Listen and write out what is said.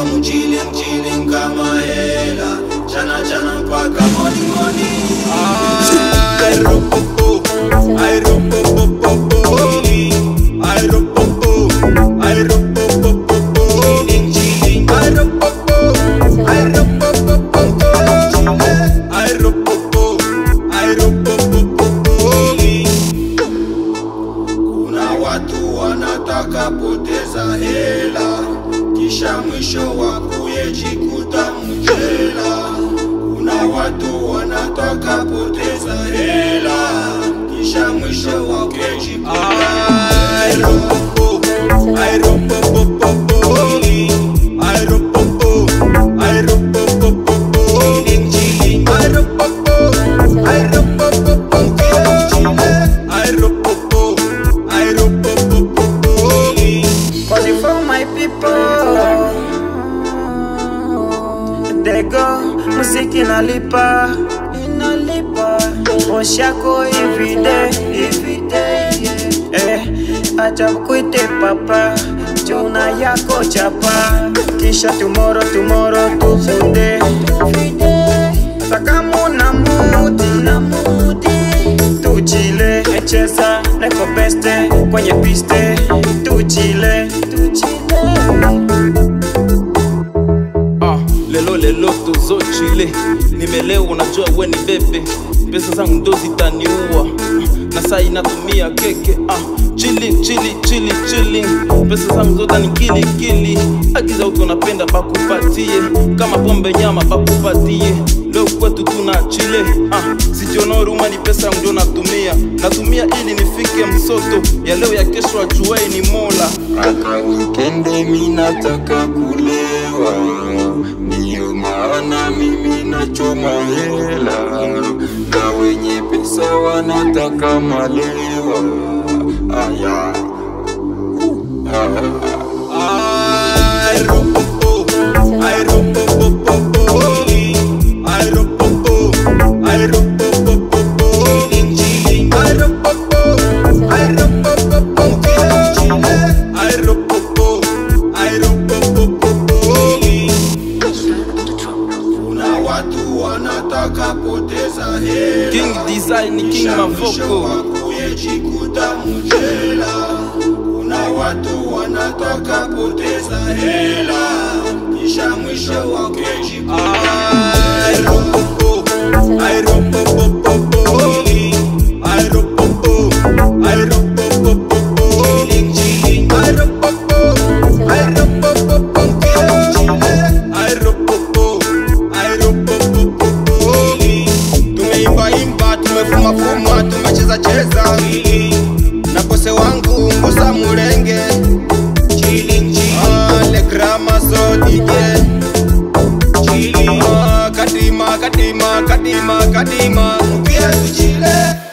Niko mchilling kama hela, chana mpaka money. I ropopo, I ropopo, I ropopo, I ropopo, chilling, I ropopo, I ropopo, I ropopo, I ropopo. Kuna watu wanataka poteza hela, kisha mwisho wakuye jikuta mjela. Kuna watu wanataka poteza hela, kisha mwisho wakuye jikuta I ropopo, I ropopo, I ropopo, I ropopo, chilling, I ropopo, I ropopo, I ropopo, I ropopo. Cause you for my people, they go, muziki inalipa, oshako everyday, acha kuite papa, juna yako chapa, kisha tomorrow today, sakamu na mudi, tuchile, cheza, neko beste, kwenye piste, tuchile. Lelo tuzo chile, nimelewa unajua we ni bebe, pesa zangu ndo zitaniua, na saa inatumia keke. Chilling, pesa zangu zote ni kili, agiza uko napenda bakupatie, kama pombe nyama bakupatie. Leo kwetu tuna chile, sijiona huruma, ni pesa ndio natumia ili nifike msoto ya leo ya kesho, ajuai ni Mola. Aka weekend mimi nataka kulewa, ndio maana mimi nachoma hela, na wenye pesa wanataka malewa. I ropopo, I ropopo, I ropopo, I ropopo, chilling, I ropopo, I ropopo, I ropopo, I ropopo. Kuna watu wanataka poteza hela, King Design, King Mavoko, wakuye jikuta mjela. Kuna watu wanataka poteza hela, kisha mwisho wakuye jikuta I ropopo, I ropopo, I ropopo, I ropopo, chilling, I ropopo, I ropopo, I ropopo, I ropopo. Tumeimba, tumefuma, tumecheza, na bose wangu ngosa murenge, chilling, le grama so dige, chilling, kadima, mukia tuchile.